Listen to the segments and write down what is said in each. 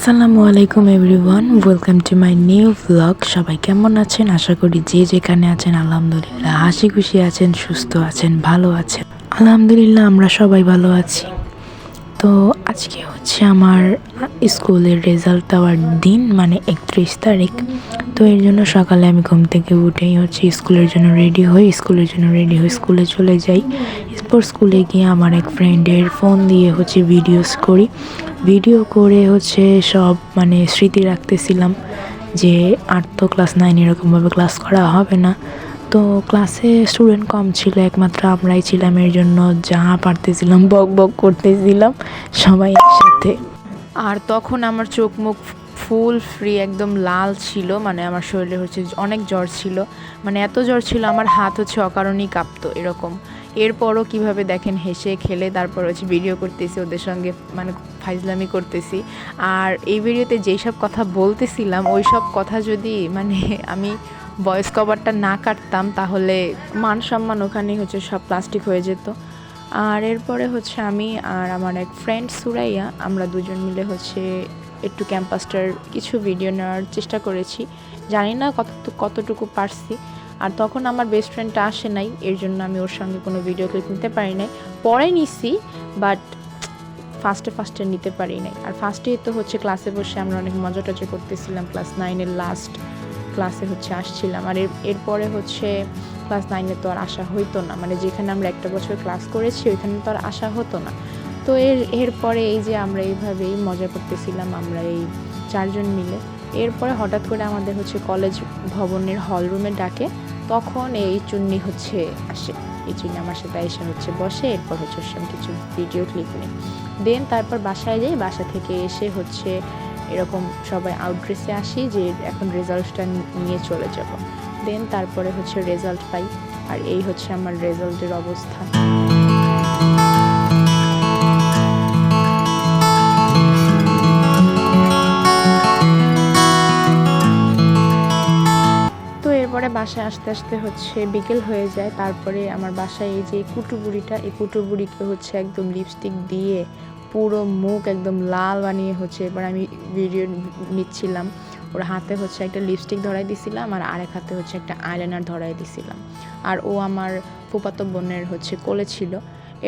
আসসালামু আলাইকুম everyone, welcome to my new vlog. সবাই কেমন আছেন? আশা করি যে যেখানে আছেন আলহামদুলিল্লাহ হাসি খুশি আছেন, সুস্থ আছেন, ভালো আছেন। আলহামদুলিল্লাহ আমরা সবাই ভালো আছি। তো আজকে হচ্ছে আমার স্কুলের রেজাল্ট দেওয়ার দিন, মানে 31 তারিখ। তো এর জন্য সকালে আমি ঘুম থেকে উঠেই হচ্ছে স্কুলের জন্য রেডি হই, স্কুলে চলে যাই। এরপর স্কুলে গিয়ে আমার এক ফ্রেন্ডের ফোন দিয়ে হচ্ছে ভিডিও করে হচ্ছে সব মানে স্মৃতি রাখতেছিলাম যে আর তো ক্লাস 9 এরকমভাবে ক্লাস করা হবে না। তো ক্লাসে স্টুডেন্ট কম ছিল, একমাত্র আমরাই ছিলাম। এর জন্য যা পারতেছিলাম বক বক করতেছিলাম সবাই একসাথে। আর তখন আমার চোখ মুখ ফুল ফ্রি, একদম লাল ছিল, মানে আমার শরীরে হচ্ছে অনেক জ্বর ছিল, মানে এত জ্বর ছিল আমার হাত হচ্ছে অকারণেই কাঁপতো এরকম। এরপরও কিভাবে দেখেন হেসে খেলে তারপর হচ্ছে ভিডিও করতেছি, ওদের সঙ্গে মানে ফাইজলামি করতেছি। আর এই ভিডিওতে যেই সব কথা বলতেছিলাম ওই সব কথা যদি মানে আমি ভয়েস কভারটা না কাটতাম তাহলে মান সম্মান ওখানেই হচ্ছে সব প্লাস্টিক হয়ে যেত। আর এরপরে হচ্ছে আমি আর আমার এক ফ্রেন্ড সুরাইয়া, আমরা দুজন মিলে হচ্ছে একটু ক্যাম্পাসটার কিছু ভিডিও নেওয়ার চেষ্টা করেছি। জানি না কতটুকু পারছি। আর তখন আমার বেস্ট ফ্রেন্ডটা আসে নাই, এর জন্য আমি ওর সঙ্গে কোনো ভিডিও ক্লিপ নিতে পারি নাই। পরে নিছি, বাট ফার্স্টে নিতে পারি নাই। আর ফার্স্টেই তো হচ্ছে ক্লাসে বসে আমরা অনেক মজা টজা করতেছিলাম, ক্লাস 9-এর লাস্ট ক্লাসে হচ্ছে আসছিলাম। আর এরপরে হচ্ছে ক্লাস 9-এ তো আর আসা হইতো না, মানে যেখানে আমরা একটা বছর ক্লাস করেছি ওইখানে তো আর আসা হতো না। তো এরপরে এই যে আমরা এইভাবেই মজা করতেছিলাম, আমরা এই 4 জন মিলে। এরপরে হঠাৎ করে আমাদের হচ্ছে কলেজ ভবনের হল রুমে ডাকে, তখন এই চুন্নি হচ্ছে আসে। এই চুন্নি আমার সাথে এসে হচ্ছে বসে, এরপর হচ্ছে ওর সঙ্গে কিছু ভিডিও ক্লিপ নিই। দেন তারপর বাসায় যাই, বাসা থেকে এসে হচ্ছে এরকম সবাই আউট ড্রেসে আসি যে এখন রেজাল্টটা নিয়ে চলে যাব। দেন তারপরে হচ্ছে রেজাল্ট পাই, আর এই হচ্ছে আমার রেজাল্টের অবস্থা। এরপরে বাসায় আসতে আসতে হচ্ছে বিকেল হয়ে যায়। তারপরে আমার বাসায় এই যে এই কুটুবুড়িকে হচ্ছে একদম লিপস্টিক দিয়ে পুরো মুখ একদম লাল বানিয়ে হচ্ছে এবার আমি ভিডিও নিচ্ছিলাম। ওর হাতে হচ্ছে একটা লিপস্টিক ধরাই দিছিলাম, আর আরেক হাতে হচ্ছে একটা আইলাইনার ধরাই দিছিলাম। আর ও আমার ফুফাতো বোনের হচ্ছে কোলে ছিল।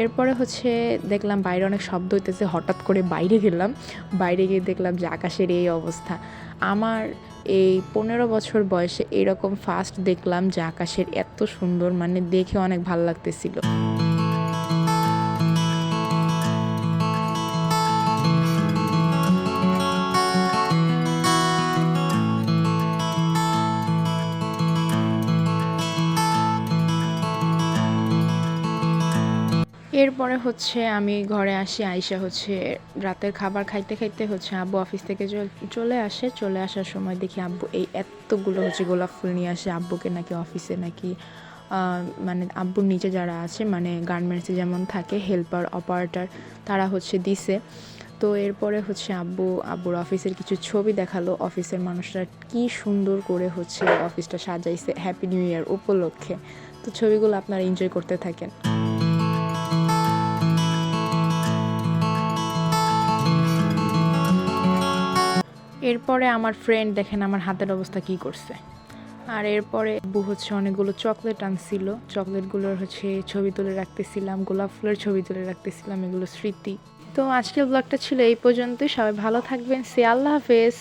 এরপরে হচ্ছে দেখলাম বাইরে অনেক শব্দ হইতেছে, হঠাৎ করে বাইরে গেলাম। বাইরে গিয়ে দেখলাম যে আকাশের এই অবস্থা। আমার এই 15 বছর বয়সে এরকম ফার্স্ট দেখলাম যে আকাশের এত সুন্দর, মানে দেখে অনেক ভালো লাগতেছিল। এরপরে হচ্ছে আমি ঘরে আসি, আইসা হচ্ছে রাতের খাবার খাইতে খাইতে হচ্ছে আব্বু অফিস থেকে চলে আসার সময় দেখি আব্বু এই এতগুলো হচ্ছে গোলাপ ফুল নিয়ে আসে। আব্বুকে নাকি অফিসে নাকি মানে আব্বুর নিচে যারা আছে, মানে গার্মেন্টসে যেমন থাকে হেল্পার অপারেটর, তারা হচ্ছে দিছে। তো এরপরে হচ্ছে আব্বুর অফিসের কিছু ছবি দেখালো, অফিসের মানুষরা কি সুন্দর করে হচ্ছে অফিসটা সাজাইছে হ্যাপি নিউ ইয়ার উপলক্ষে। তো ছবিগুলো আপনারা এনজয় করতে থাকেন। এরপরে আমার ফ্রেন্ড দেখেন আমার হাতের অবস্থা কি করছে। আর এরপরে আব্বু হচ্ছে অনেকগুলো চকলেট আনছিল, চকলেটগুলোর হচ্ছে ছবি তুলে রাখতেছিলাম, গোলাপ ফুলের ছবি তুলে রাখতেছিলাম, এগুলো স্মৃতি। তো আজকের ব্লগটা ছিল এই পর্যন্তই। সবাই ভালো থাকবেন, সে আল্লাহ হাফেজ।